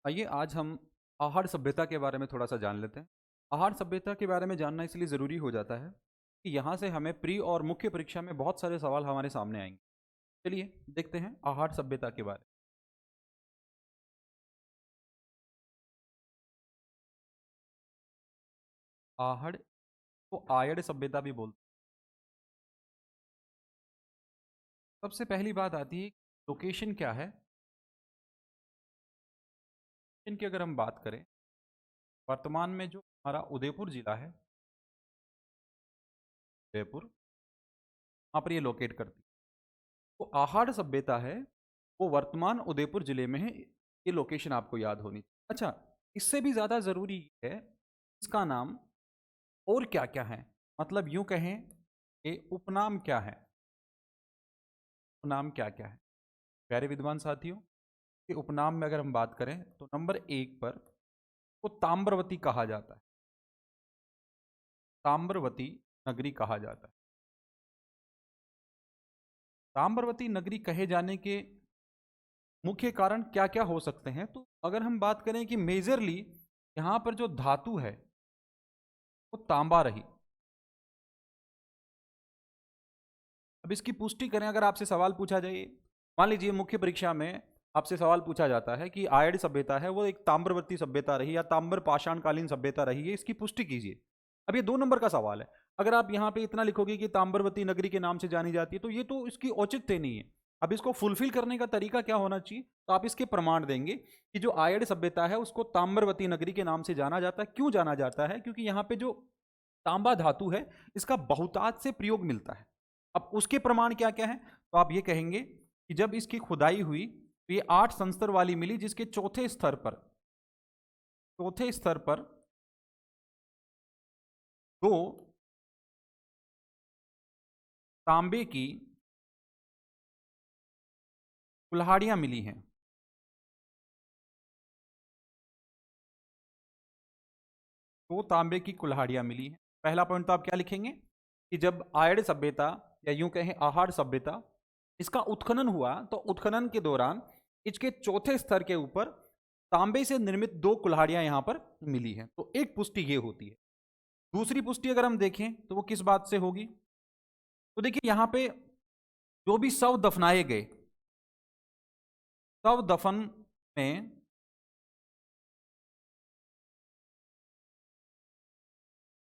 आइए आज हम आहार सभ्यता के बारे में थोड़ा सा जान लेते हैं। आहार सभ्यता के बारे में जानना इसलिए ज़रूरी हो जाता है कि यहाँ से हमें प्री और मुख्य परीक्षा में बहुत सारे सवाल हमारे सामने आएंगे। चलिए देखते हैं आहार सभ्यता के बारे में। आहड़ को आयड़ सभ्यता भी बोलते हैं। सबसे पहली बात आती है लोकेशन क्या है। इनकी अगर हम बात करें, वर्तमान में जो हमारा उदयपुर जिला है, उदयपुर, वहाँ पर ये लोकेट करती है। तो आहार सभ्यता है वो वर्तमान उदयपुर जिले में है। ये लोकेशन आपको याद होनी चाहिए। अच्छा, इससे भी ज़्यादा ज़रूरी है इसका नाम और क्या क्या है। मतलब यूं कहें कि उपनाम क्या है, उपनाम क्या क्या है। प्यारे विद्वान साथियों, कि उपनाम में अगर हम बात करें तो नंबर एक पर वो ताम्रवती कहा जाता है। ताम्रवती नगरी कहा जाता है। ताम्रवती नगरी कहे जाने के मुख्य कारण क्या क्या हो सकते हैं, तो अगर हम बात करें कि मेजरली यहाँ पर जो धातु है वो तांबा रही। अब इसकी पुष्टि करें, अगर आपसे सवाल पूछा जाए, मान लीजिए मुख्य परीक्षा में आपसे सवाल पूछा जाता है कि आयड सभ्यता है वो एक ताम्रवर्ती सभ्यता रही या ताम्र पाषाणकालीन सभ्यता रही है, इसकी पुष्टि कीजिए। अब ये 2 नंबर का सवाल है। अगर आप यहाँ पे इतना लिखोगे कि ताम्रवती नगरी के नाम से जानी जाती है, तो ये तो इसकी औचित्य नहीं है। अब इसको फुलफिल करने का तरीका क्या होना चाहिए, तो आप इसके प्रमाण देंगे कि जो आयड सभ्यता है उसको ताम्रवती नगरी के नाम से जाना जाता है। क्यों जाना जाता है? क्योंकि यहाँ पे जो तांबा धातु है इसका बहुतायत से प्रयोग मिलता है। अब उसके प्रमाण क्या क्या है, तो आप ये कहेंगे कि जब इसकी खुदाई हुई तो ये 8 संस्तर वाली मिली, जिसके चौथे स्तर पर 2 तांबे की कुल्हाड़ियां मिली हैं। 2 तांबे की कुल्हाड़ियां मिली हैं। पहला पॉइंट तो आप क्या लिखेंगे कि जब आयड सभ्यता या यूं कहें आहार सभ्यता इसका उत्खनन हुआ, तो उत्खनन के दौरान इसके चौथे स्तर के ऊपर तांबे से निर्मित 2 कुल्हाड़ियां यहां पर मिली हैं। तो एक पुष्टि ये होती है। दूसरी पुष्टि अगर हम देखें तो वो किस बात से होगी, तो देखिए यहां पे जो भी शव दफनाए गए, शव दफन में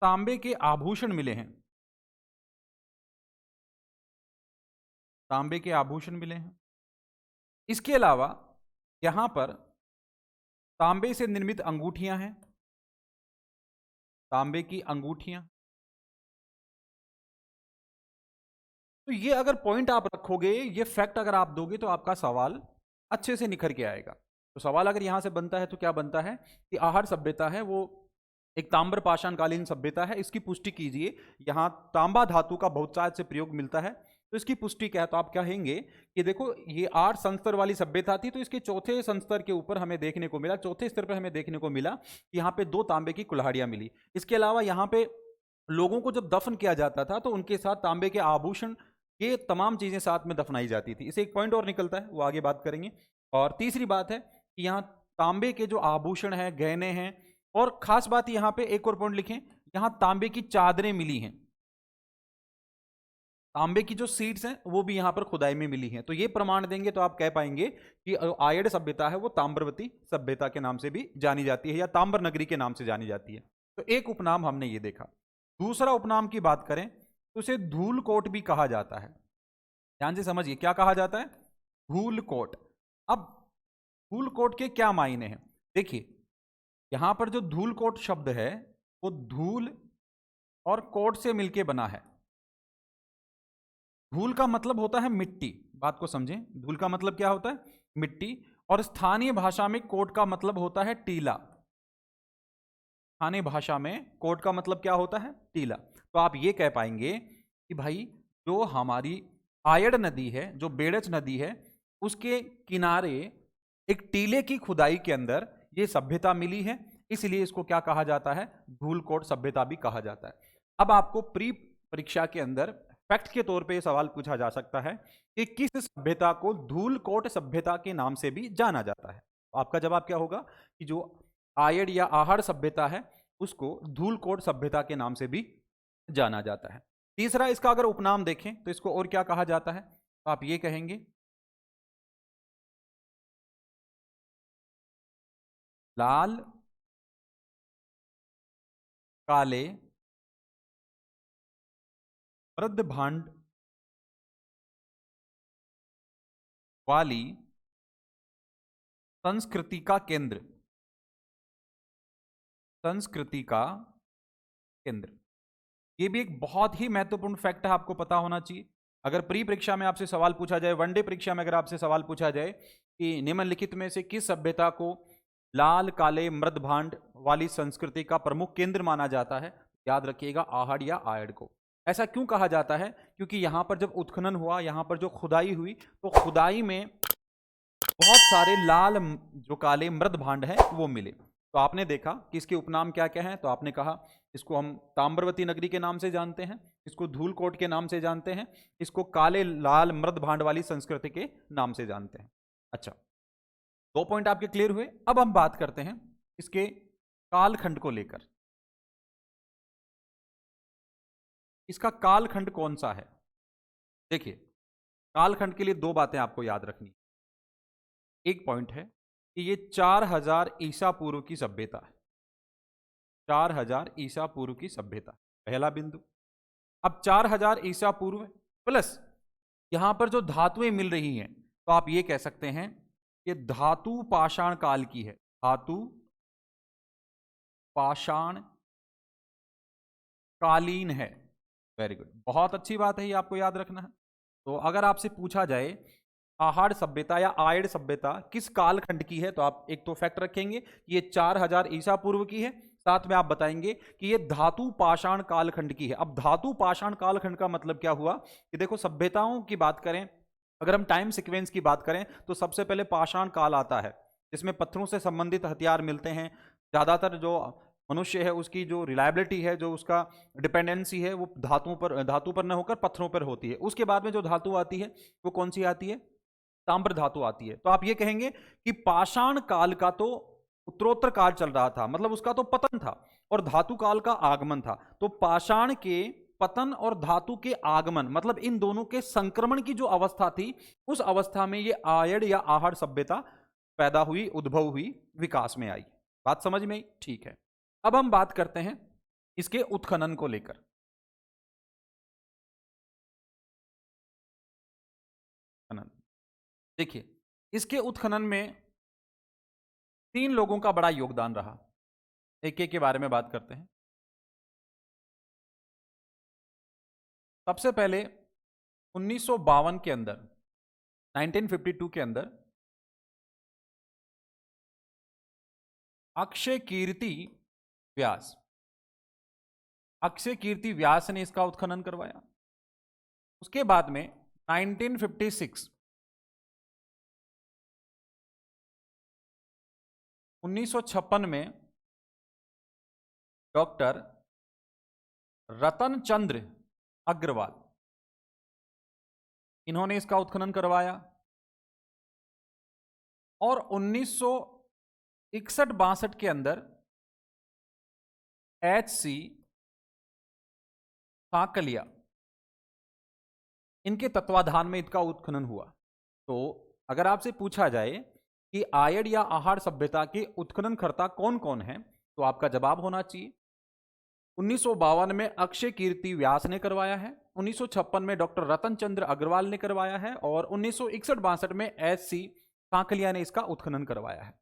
तांबे के आभूषण मिले हैं। तांबे के आभूषण मिले हैं। इसके अलावा यहां पर तांबे से निर्मित अंगूठियां हैं। तांबे की अंगूठियां। तो ये अगर पॉइंट आप रखोगे, ये फैक्ट अगर आप दोगे, तो आपका सवाल अच्छे से निखर के आएगा। तो सवाल अगर यहां से बनता है तो क्या बनता है कि आहार सभ्यता है वो एक ताम्र पाषाणकालीन सभ्यता है, इसकी पुष्टि कीजिए। यहाँ तांबा धातु का बहुतायत से प्रयोग मिलता है, तो इसकी पुष्टि क्या है, तो आप कहेंगे कि देखो ये 8 संस्तर वाली सभ्यता थी, तो इसके चौथे संस्तर के ऊपर हमें देखने को मिला, चौथे स्तर पर हमें देखने को मिला कि यहाँ पे 2 तांबे की कुल्हाड़ियां मिली। इसके अलावा यहाँ पे लोगों को जब दफन किया जाता था तो उनके साथ तांबे के आभूषण, ये तमाम चीजें साथ में दफनाई जाती थी। इसे एक पॉइंट और निकलता है, वो आगे बात करेंगे। और तीसरी बात है कि यहाँ तांबे के जो आभूषण हैं, गहने हैं, और खास बात यहाँ पे एक और पॉइंट लिखें, यहाँ तांबे की चादरें मिली हैं। तांबे की जो सीड्स हैं वो भी यहाँ पर खुदाई में मिली हैं। तो ये प्रमाण देंगे तो आप कह पाएंगे कि आयड सभ्यता है वो ताम्रवती सभ्यता के नाम से भी जानी जाती है या ताम्र नगरी के नाम से जानी जाती है। तो एक उपनाम हमने ये देखा। दूसरा उपनाम की बात करें तो उसे धूलकोट भी कहा जाता है। ध्यान से समझिए, क्या कहा जाता है? धूलकोट। अब धूलकोट के क्या मायने हैं, देखिए यहां पर जो धूलकोट शब्द है वो धूल और कोट से मिलके बना है। धूल का मतलब होता है मिट्टी, बात को समझें। धूल का मतलब क्या होता है? मिट्टी। और स्थानीय भाषा में कोट का मतलब होता है टीला। स्थानीय भाषा में कोट का मतलब क्या होता है? टीला। तो आप ये कह पाएंगे कि भाई जो हमारी आयड़ नदी है, जो बेड़च नदी है, उसके किनारे एक टीले की खुदाई के अंदर ये सभ्यता मिली है, इसलिए इसको क्या कहा जाता है? धूलकोट सभ्यता भी कहा जाता है। अब आपको प्री परीक्षा के अंदर फैक्ट के तौर पे सवाल पूछा जा सकता है कि किस सभ्यता को धूलकोट सभ्यता के नाम से भी जाना जाता है। तो आपका जवाब क्या होगा कि जो आयड या आहड़ सभ्यता है उसको धूलकोट सभ्यता के नाम से भी जाना जाता है। तीसरा, इसका अगर उपनाम देखें तो इसको और क्या कहा जाता है, तो आप ये कहेंगे लाल काले मृद भांड वाली संस्कृति का केंद्र, संस्कृति का केंद्र। ये भी एक बहुत ही महत्वपूर्ण फैक्ट है, आपको पता होना चाहिए। अगर प्री परीक्षा में आपसे सवाल पूछा जाए, वनडे परीक्षा में अगर आपसे सवाल पूछा जाए कि निम्नलिखित में से किस सभ्यता को लाल काले मृद भांड वाली संस्कृति का प्रमुख केंद्र माना जाता है, याद रखिएगा आहड़ या आयड को। ऐसा क्यों कहा जाता है, क्योंकि यहां पर जब उत्खनन हुआ, यहां पर जो खुदाई हुई, तो खुदाई में बहुत सारे लाल जो काले मृद भांड हैं वो मिले। तो आपने देखा कि इसके उपनाम क्या क्या हैं, तो आपने कहा इसको हम ताम्रवती नगरी के नाम से जानते हैं, इसको धूलकोट के नाम से जानते हैं, इसको काले लाल मृद भांड वाली संस्कृति के नाम से जानते हैं। अच्छा, 2 पॉइंट आपके क्लियर हुए। अब हम बात करते हैं इसके कालखंड को लेकर। इसका कालखंड कौन सा है? देखिए, कालखंड के लिए 2 बातें आपको याद रखनी। एक पॉइंट है कि ये 4000 ईसा पूर्व की सभ्यता है, 4000 ईसा पूर्व की सभ्यता, पहला बिंदु। अब 4000 ईसा पूर्व प्लस यहां पर जो धातुएं मिल रही हैं, तो आप ये कह सकते हैं कि धातु पाषाण काल की है, धातु पाषाण कालीन है। वेरी गुड, बहुत अच्छी बात है, ये आपको याद रखना है। तो अगर आपसे पूछा जाए आहड़ सभ्यता या आयड सभ्यता किस कालखंड की है, तो आप एक तो फैक्ट रखेंगे ये 4000 ईसा पूर्व की है, साथ में आप बताएंगे कि ये धातु पाषाण कालखंड की है। अब धातु पाषाण कालखंड का मतलब क्या हुआ कि देखो, सभ्यताओं की बात करें, अगर हम टाइम सीक्वेंस की बात करें, तो सबसे पहले पाषाण काल आता है, जिसमें पत्थरों से संबंधित हथियार मिलते हैं। ज्यादातर जो मनुष्य है उसकी जो रिलायबिलिटी है, जो उसका डिपेंडेंसी है, वो धातु पर न होकर पत्थरों पर होती है। उसके बाद में जो धातु आती है वो कौन सी आती है? ताम्र धातु आती है। तो आप ये कहेंगे कि पाषाण काल का तो उत्तरोत्तर काल चल रहा था, मतलब उसका तो पतन था, और धातु काल का आगमन था। तो पाषाण के पतन और धातु के आगमन, मतलब इन दोनों के संक्रमण की जो अवस्था थी, उस अवस्था में ये आयड या आहड़ सभ्यता पैदा हुई, उद्भव हुई, विकास में आई। बात समझ में आई? ठीक है। अब हम बात करते हैं इसके उत्खनन को लेकर। देखिए, इसके उत्खनन में 3 लोगों का बड़ा योगदान रहा। एक एक के बारे में बात करते हैं। सबसे पहले 1952 के अंदर, 1952 के अंदर अक्षय कीर्ति व्यास, अक्षय कीर्ति व्यास ने इसका उत्खनन करवाया। उसके बाद में 1956 1956 में डॉक्टर रतन चंद्र अग्रवाल, इन्होंने इसका उत्खनन करवाया। और 1961-62 के अंदर H.C. सांकलिया, इनके तत्वाधान में इसका उत्खनन हुआ। तो अगर आपसे पूछा जाए कि आयड या आहड़ सभ्यता के उत्खनन कर्ता कौन कौन है, तो आपका जवाब होना चाहिए 1952 में अक्षय कीर्ति व्यास ने करवाया है, 1956 में डॉक्टर रतन चंद्र अग्रवाल ने करवाया है, और 1961-62 में H.C. सांकलिया ने इसका उत्खनन करवाया है।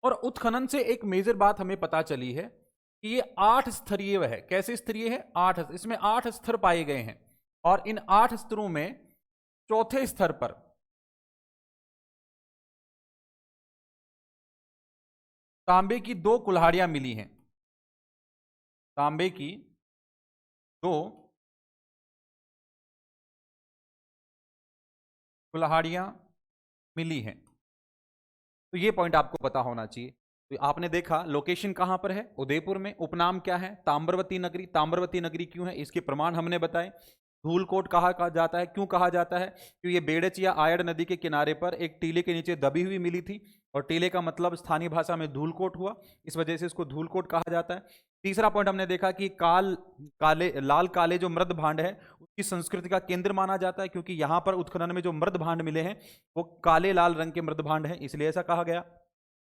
और उत्खनन से एक मेजर बात हमें पता चली है कि ये 8 स्तरीय है। कैसे स्तरीय है? 8, इसमें 8 स्तर पाए गए हैं, और इन 8 स्तरों में चौथे स्तर पर तांबे की 2 कुल्हाड़ियां मिली हैं, तांबे की 2 कुल्हाड़ियां मिली हैं। तो ये पॉइंट आपको पता होना चाहिए। तो आपने देखा लोकेशन कहां पर है, उदयपुर में। उपनाम क्या है? ताम्रवती नगरी। ताम्रवती नगरी क्यों है, इसके प्रमाण हमने बताए। धूलकोट कहा जाता है, क्यों कहा जाता है? क्योंकि ये बेड़च या आयड़ नदी के किनारे पर एक टीले के नीचे दबी हुई मिली थी, और टीले का मतलब स्थानीय भाषा में धूलकोट हुआ, इस वजह से इसको धूलकोट कहा जाता है। तीसरा पॉइंट हमने देखा कि लाल काले जो मृद भांड है उसकी संस्कृति का केंद्र माना जाता है, क्योंकि यहाँ पर उत्खनन में जो मृद भांड मिले हैं वो काले लाल रंग के मृद भांड हैं, इसलिए ऐसा कहा गया।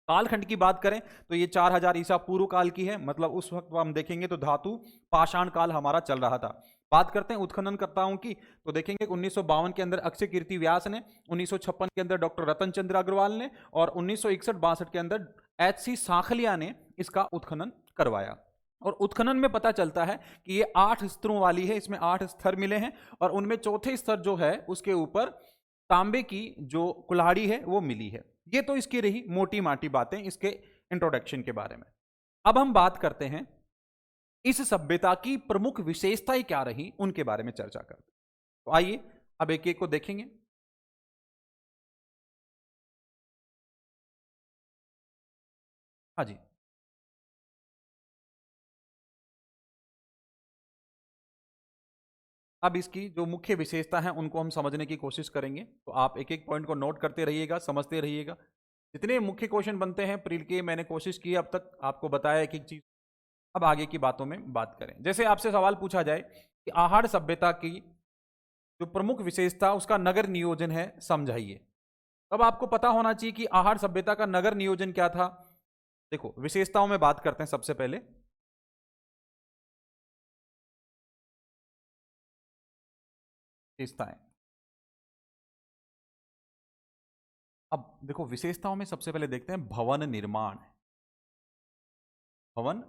कालखंड की बात करें तो ये 4000 ईसा पूर्व काल की है, मतलब उस वक्त हम देखेंगे तो धातु पाषाण काल हमारा चल रहा था। बात करते हैं उत्खननकर्ताओं की, तो देखेंगे 1952 के अंदर अक्षय कीर्ति व्यास ने, 1956 के अंदर डॉक्टर रतन चंद्र अग्रवाल ने, और 1961-62 के अंदर एच.सी. सांखलिया ने इसका उत्खनन करवाया। और उत्खनन में पता चलता है कि ये 8 स्तरों वाली है, इसमें 8 स्तर मिले हैं, और उनमें चौथे स्तर जो है उसके ऊपर तांबे की जो कुल्हाड़ी है वो मिली है। ये तो इसकी रही मोटी माटी बातें इसके इंट्रोडक्शन के बारे में। अब हम बात करते हैं इस सभ्यता की प्रमुख विशेषताएं क्या रही उनके बारे में चर्चा करते हैं। तो आइए अब एक एक को देखेंगे। हाँ जी, अब इसकी जो मुख्य विशेषता है उनको हम समझने की कोशिश करेंगे, तो आप एक एक पॉइंट को नोट करते रहिएगा, समझते रहिएगा। जितने मुख्य क्वेश्चन बनते हैं प्रील के मैंने कोशिश की अब तक आपको बताया एक एक चीज। अब आगे की बातों में बात करें। जैसे आपसे सवाल पूछा जाए कि आहार सभ्यता की जो प्रमुख विशेषता उसका नगर नियोजन है, समझाइए। अब आपको पता होना चाहिए कि आहार सभ्यता का नगर नियोजन क्या था। देखो विशेषताओं में बात करते हैं। सबसे पहले विशेषताएं। अब देखो विशेषताओं में सबसे पहले देखते हैं भवन निर्माण। भवन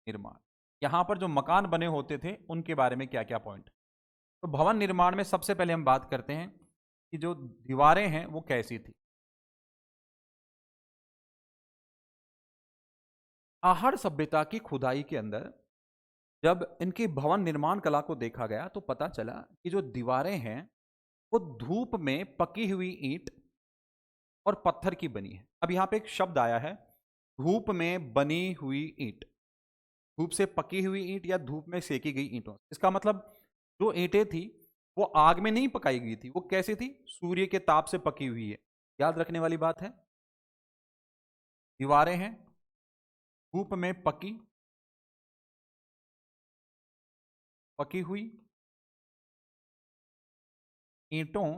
निर्माण, यहां पर जो मकान बने होते थे उनके बारे में क्या क्या पॉइंट। तो भवन निर्माण में सबसे पहले हम बात करते हैं कि जो दीवारें हैं वो कैसी थी। आहड़ सभ्यता की खुदाई के अंदर जब इनकी भवन निर्माण कला को देखा गया तो पता चला कि जो दीवारें हैं वो धूप में पकी हुई ईंट और पत्थर की बनी है। अब यहां पे एक शब्द आया है, धूप में बनी हुई ईंट। धूप से पकी हुई ईंट या धूप में सेकी गई ईंटों, इसका मतलब जो ईंटें थी वो आग में नहीं पकाई गई थी, वो कैसी थी? सूर्य के ताप से पकी हुई है। याद रखने वाली बात है। दीवारें हैं धूप में पकी पकी हुई ईंटों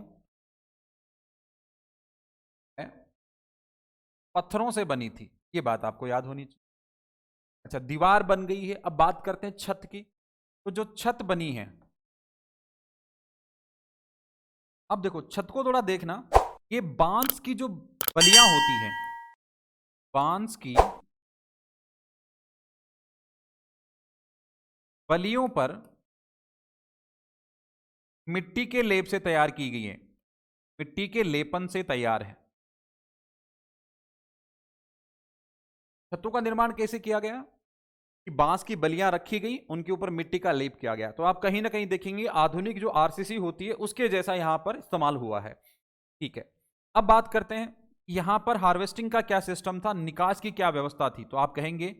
पत्थरों से बनी थी, ये बात आपको याद होनी चाहिए। अच्छा, दीवार बन गई है। अब बात करते हैं छत की। तो जो छत बनी है, अब देखो छत को थोड़ा देखना, ये बांस की जो बलियां होती हैं, बांस की बलियों पर मिट्टी के लेप से तैयार की गई है, मिट्टी के लेपन से तैयार है। छतों का निर्माण कैसे किया गया कि बांस की बलियां रखी गई, उनके ऊपर मिट्टी का लेप किया गया। तो आप कहीं ना कहीं देखेंगे आधुनिक जो आरसीसी होती है उसके जैसा यहां पर इस्तेमाल हुआ है। ठीक है, अब बात करते हैं यहां पर हार्वेस्टिंग का क्या सिस्टम था, निकास की क्या व्यवस्था थी। तो आप कहेंगे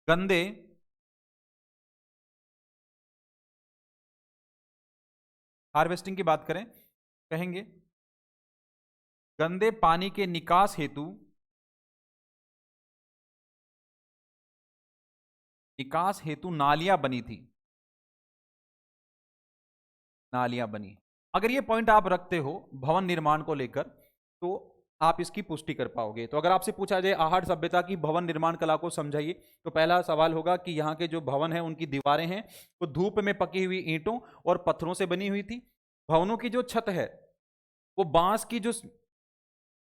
गंदे हार्वेस्टिंग की बात करें, कहेंगे गंदे पानी के निकास हेतु नालियां बनी थी, नालियां बनी। अगर ये पॉइंट आप रखते हो भवन निर्माण को लेकर तो आप इसकी पुष्टि कर पाओगे। तो अगर आपसे पूछा जाए आहड़ सभ्यता की भवन निर्माण कला को समझाइए, तो पहला सवाल होगा कि यहाँ के जो भवन हैं उनकी दीवारें हैं वो धूप में पकी हुई ईंटों और पत्थरों से बनी हुई थी। भवनों की जो छत है वो बांस की जो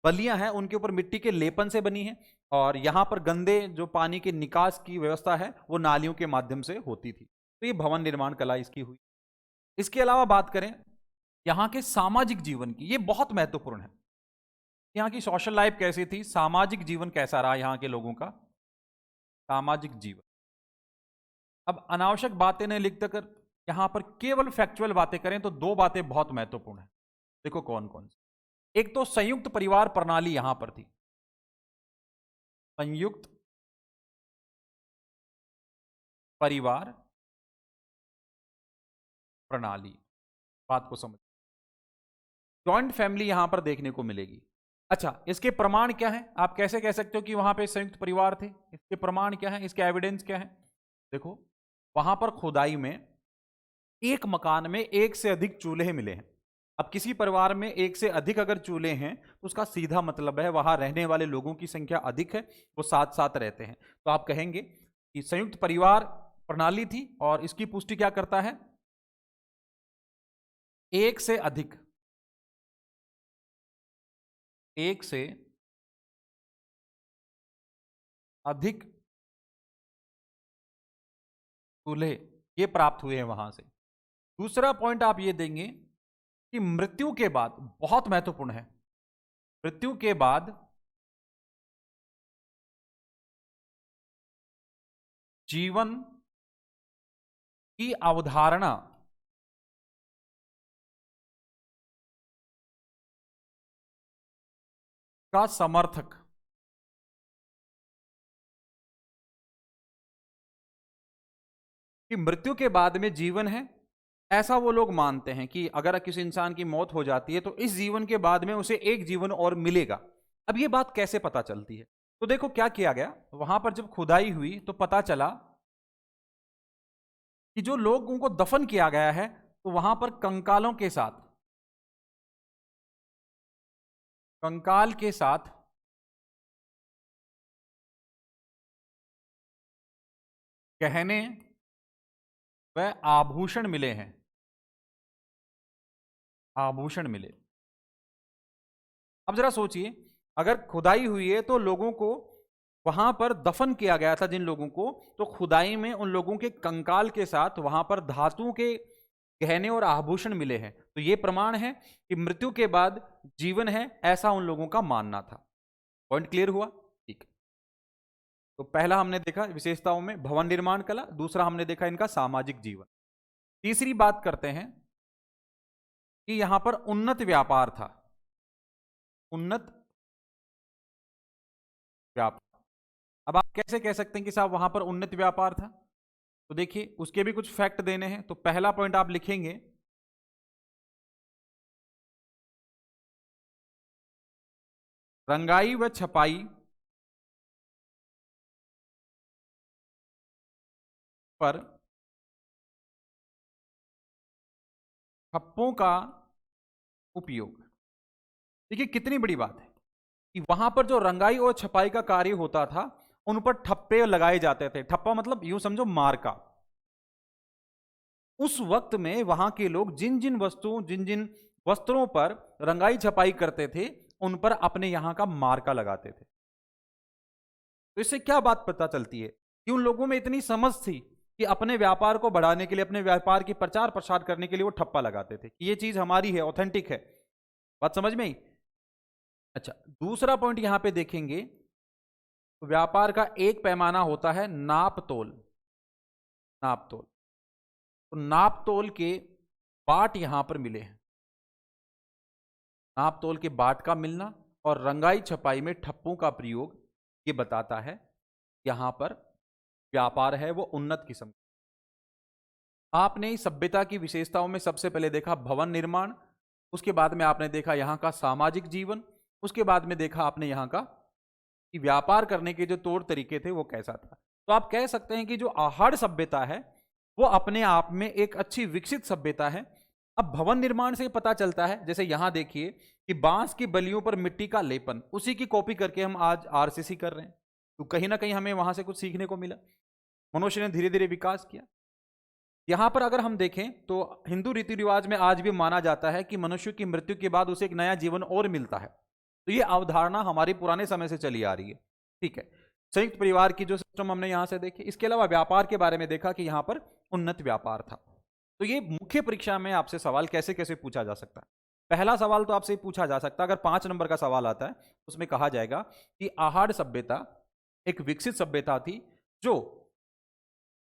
बलियां हैं उनके ऊपर मिट्टी के लेपन से बनी है, और यहां पर गंदे जो पानी के निकास की व्यवस्था है वो नालियों के माध्यम से होती थी। तो ये भवन निर्माण कला इसकी हुई। इसके अलावा बात करें यहाँ के सामाजिक जीवन की, ये बहुत महत्वपूर्ण है। यहाँ की सोशल लाइफ कैसी थी, सामाजिक जीवन कैसा रहा यहाँ के लोगों का, सामाजिक जीवन। अब अनावश्यक बातें नहीं लिख कर यहां पर केवल फैक्चुअल बातें करें तो दो बातें बहुत महत्वपूर्ण है। देखो कौन कौन सी। एक तो संयुक्त परिवार प्रणाली यहां पर थी, संयुक्त परिवार प्रणाली। बात को समझ, जॉइंट फैमिली यहां पर देखने को मिलेगी। अच्छा, इसके प्रमाण क्या है? आप कैसे कह सकते हो कि वहां पे संयुक्त परिवार थे? इसके प्रमाण क्या है, इसके एविडेंस क्या है? देखो, वहां पर खुदाई में एक मकान में एक से अधिक चूल्हे मिले हैं। अब किसी परिवार में एक से अधिक अगर चूल्हे हैं तो उसका सीधा मतलब है वहां रहने वाले लोगों की संख्या अधिक है, वो साथ साथ रहते हैं। तो आप कहेंगे कि संयुक्त परिवार प्रणाली थी, और इसकी पुष्टि क्या करता है? एक से अधिक, एक से अधिक चूल्हे ये प्राप्त हुए हैं वहां से। दूसरा पॉइंट आप ये देंगे कि मृत्यु के बाद, बहुत महत्वपूर्ण है, मृत्यु के बाद जीवन की अवधारणा का समर्थक, कि मृत्यु के बाद में जीवन है, ऐसा वो लोग मानते हैं कि अगर किसी इंसान की मौत हो जाती है तो इस जीवन के बाद में उसे एक जीवन और मिलेगा। अब ये बात कैसे पता चलती है? तो देखो क्या किया गया, वहां पर जब खुदाई हुई तो पता चला कि जो लोगों को दफन किया गया है तो वहां पर कंकालों के साथ, कंकाल के साथ गहने व आभूषण मिले हैं, आभूषण मिले। अब जरा सोचिए, अगर खुदाई हुई है तो लोगों को वहां पर दफन किया गया था जिन लोगों को, तो खुदाई में उन लोगों के कंकाल के साथ वहां पर धातु के गहने और आभूषण मिले हैं। तो यह प्रमाण है कि मृत्यु के बाद जीवन है, ऐसा उन लोगों का मानना था। पॉइंट क्लियर हुआ? ठीक है। तो पहला हमने देखा विशेषताओं में भवन निर्माण कला, दूसरा हमने देखा इनका सामाजिक जीवन। तीसरी बात करते हैं कि यहां पर उन्नत व्यापार था, उन्नत व्यापार। अब आप कैसे कह सकते हैं कि साहब वहां पर उन्नत व्यापार था? तो देखिए, उसके भी कुछ फैक्ट देने हैं। तो पहला पॉइंट आप लिखेंगे, रंगाई व छपाई पर ठप्पों का उपयोग। देखिए कितनी बड़ी बात है कि वहां पर जो रंगाई और छपाई का कार्य होता था, उन पर ठप्पे लगाए जाते थे। ठप्पा मतलब यूं समझो मार्का। उस वक्त में वहां के लोग जिन जिन वस्तुओं, जिन जिन वस्त्रों पर रंगाई छपाई करते थे, उन पर अपने यहां का मार्का लगाते थे। तो इससे क्या बात पता चलती है कि उन लोगों में इतनी समझ थी कि अपने व्यापार को बढ़ाने के लिए, अपने व्यापार की प्रचार प्रसार करने के लिए वो ठप्पा लगाते थे कि ये चीज हमारी है, ऑथेंटिक है। बात समझ में आई? अच्छा, दूसरा पॉइंट यहां पे देखेंगे, व्यापार का एक पैमाना होता है नाप तोल, नाप तोल। तो नाप तोल के बाट यहां पर मिले हैं, नाप तोल के बाट का मिलना और रंगाई छपाई में ठप्पों का प्रयोग, ये बताता है यहां पर व्यापार है वो उन्नत किस्म। आपने इस सभ्यता की विशेषताओं में सबसे पहले देखा भवन निर्माण, उसके बाद में आपने देखा यहाँ का सामाजिक जीवन, उसके बाद में देखा आपने यहाँ का कि व्यापार करने के जो तौर तरीके थे वो कैसा था। तो आप कह सकते हैं कि जो आहड़ सभ्यता है वो अपने आप में एक अच्छी विकसित सभ्यता है। अब भवन निर्माण से पता चलता है, जैसे यहां देखिए कि बांस की बलियों पर मिट्टी का लेपन, उसी की कॉपी करके हम आज आरसीसी कर रहे हैं। तो कहीं ना कहीं हमें वहां से कुछ सीखने को मिला। मनुष्य ने धीरे धीरे विकास किया। यहां पर अगर हम देखें तो हिंदू रीति रिवाज में आज भी माना जाता है कि मनुष्य की मृत्यु के बाद उसे एक नया जीवन और मिलता है। तो ये अवधारणा हमारी पुराने समय से चली आ रही है। ठीक है, संयुक्त परिवार की जो सिस्टम हमने यहां से देखे, इसके अलावा व्यापार के बारे में देखा कि यहां पर उन्नत व्यापार था। तो ये मुख्य परीक्षा में आपसे सवाल कैसे कैसे पूछा जा सकता है। पहला सवाल तो आपसे पूछा जा सकता है, अगर 5 नंबर का सवाल आता है उसमें कहा जाएगा कि आहड़ सभ्यता एक विकसित सभ्यता थी जो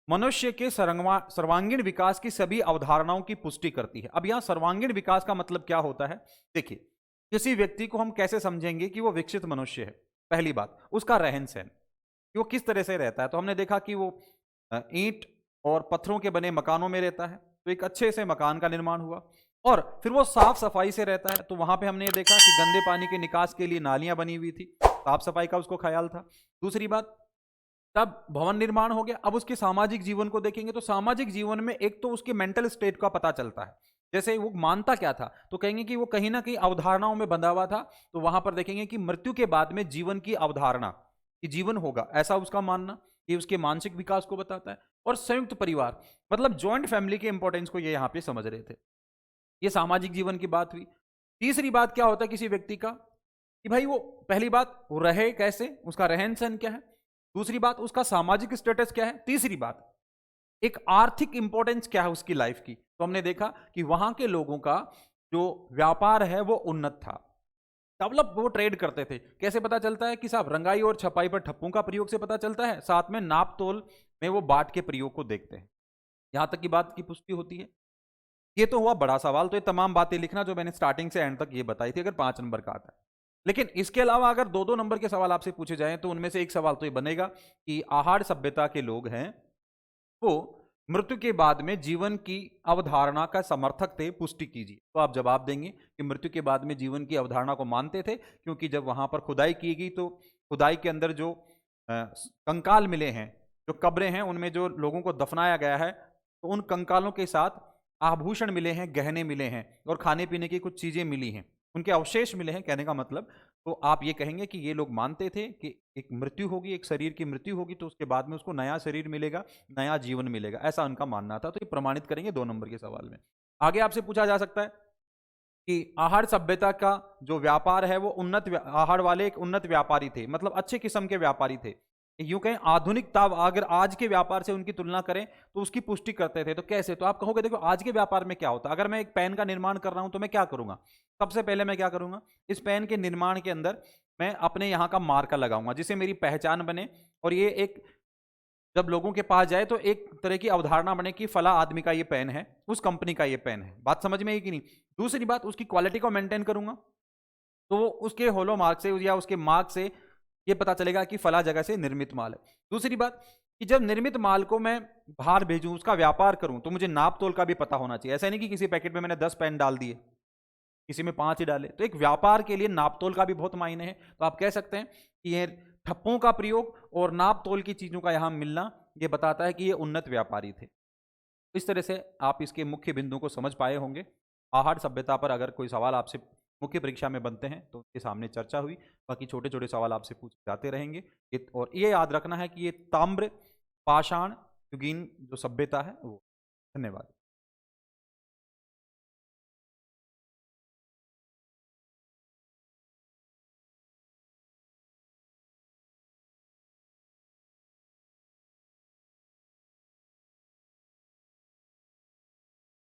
मनुष्य के सर्वांगीण विकास की सभी अवधारणाओं की पुष्टि करती है। अब यहां सर्वांगीण विकास का मतलब क्या होता है? देखिए, किसी व्यक्ति को हम कैसे समझेंगे कि वो विकसित मनुष्य है? पहली बात, उसका रहन सहन, कि वो किस तरह से रहता है। तो हमने देखा कि वो ईंट और पत्थरों के बने मकानों में रहता है, तो एक अच्छे से मकान का निर्माण हुआ। और फिर वो साफ सफाई से रहता है, तो वहां पे हमने ये देखा कि गंदे पानी के निकास के लिए नालियां बनी हुई थी, साफ सफाई का उसको ख्याल था। दूसरी बात, तब भवन निर्माण हो गया। अब उसके सामाजिक जीवन को देखेंगे तो सामाजिक जीवन में एक तो उसके मेंटल स्टेट का पता चलता है, जैसे वो मानता क्या था, तो कहेंगे कि वो कहीं ना कहीं अवधारणाओं में बंधा हुआ था। तो वहां पर देखेंगे कि मृत्यु के बाद में जीवन की अवधारणा, कि जीवन होगा, ऐसा उसका मानना, ये उसके मानसिक विकास को बताता है। और संयुक्त परिवार, मतलब ज्वाइंट फैमिली के इंपॉर्टेंस को ये यहाँ पे समझ रहे थे। ये सामाजिक जीवन की बात हुई। तीसरी बात क्या होता है किसी व्यक्ति का, कि भाई वो, पहली बात वो रहे कैसे, उसका रहन सहन क्या है। दूसरी बात, उसका सामाजिक स्टेटस क्या है। तीसरी बात, एक आर्थिक इंपॉर्टेंस क्या है उसकी लाइफ की। तो हमने देखा कि वहां के लोगों का जो व्यापार है वो उन्नत था, डेवलप, वो ट्रेड करते थे। कैसे पता चलता है कि साहब, रंगाई और छपाई पर ठप्पों का प्रयोग से पता चलता है, साथ में नाप तोल में वो बाट के प्रयोग को देखते हैं। यहां तक की बात की पुष्टि होती है। ये तो हुआ बड़ा सवाल। तो ये तमाम बातें लिखना जो मैंने स्टार्टिंग से एंड तक ये बताई थी, अगर 5 नंबर का आता है। लेकिन इसके अलावा अगर 2-2 नंबर के सवाल आपसे पूछे जाएं, तो उनमें से एक सवाल तो ये बनेगा कि आहार सभ्यता के लोग हैं वो मृत्यु के बाद में जीवन की अवधारणा का समर्थक थे, पुष्टि कीजिए। तो आप जवाब देंगे कि मृत्यु के बाद में जीवन की अवधारणा को मानते थे, क्योंकि जब वहां पर खुदाई की गई तो खुदाई के अंदर जो कंकाल मिले हैं, जो कब्रें हैं, उनमें जो लोगों को दफनाया गया है, तो उन कंकालों के साथ आभूषण मिले हैं, गहने मिले हैं, और खाने पीने की कुछ चीजें मिली हैं, उनके अवशेष मिले हैं, कहने का मतलब। तो आप ये कहेंगे कि ये लोग मानते थे कि एक मृत्यु होगी, एक शरीर की मृत्यु होगी, तो उसके बाद में उसको नया शरीर मिलेगा, नया जीवन मिलेगा, ऐसा उनका मानना था। तो ये प्रमाणित करेंगे 2 नंबर के सवाल में। आगे आपसे पूछा जा सकता है कि आहार सभ्यता का जो व्यापार है वो आहार वाले एक उन्नत व्यापारी थे, मतलब अच्छे किस्म के व्यापारी थे। यूं कहें आधुनिकता, अगर आज के व्यापार से उनकी तुलना करें तो उसकी पुष्टि करते थे। तो कैसे, तो आप कहोगे देखो आज के व्यापार में क्या होता है। अगर मैं एक पेन का निर्माण कर रहा हूं तो मैं क्या करूंगा, सबसे पहले मैं क्या करूंगा, इस पेन के निर्माण के अंदर मैं अपने यहाँ का मार्का लगाऊंगा, जिससे मेरी पहचान बने, और ये एक, जब लोगों के पास जाए तो एक तरह की अवधारणा बने कि फला आदमी का ये पेन है, उस कंपनी का ये पेन है। बात समझ में आई कि नहीं। दूसरी बात, उसकी क्वालिटी को मेंटेन करूंगा, तो वो उसके होलो मार्क से या उसके मार्क से ये पता चलेगा कि फला जगह से निर्मित माल है। दूसरी बात, कि जब निर्मित माल को मैं बाहर भेजूं, उसका व्यापार करूं, तो मुझे नाप तोल का भी पता होना चाहिए। ऐसा नहीं कि किसी पैकेट में मैंने 10 पेन डाल दिए, किसी में 5 ही डाले। तो एक व्यापार के लिए नाप तोल का भी बहुत मायने है। तो आप कह सकते हैं कि ये ठप्पों का प्रयोग और नाप तोल की चीजों का यहां मिलना, ये बताता है कि ये उन्नत व्यापारी थे। इस तरह से आप इसके मुख्य बिंदु को समझ पाए होंगे। आहार सभ्यता पर अगर कोई सवाल आपसे मुख्य परीक्षा में बनते हैं तो उसके सामने चर्चा हुई, बाकी छोटे छोटे सवाल आपसे पूछे जाते रहेंगे। और ये याद रखना है कि ये ताम्र पाषाण युगीन जो सभ्यता है वो। धन्यवाद।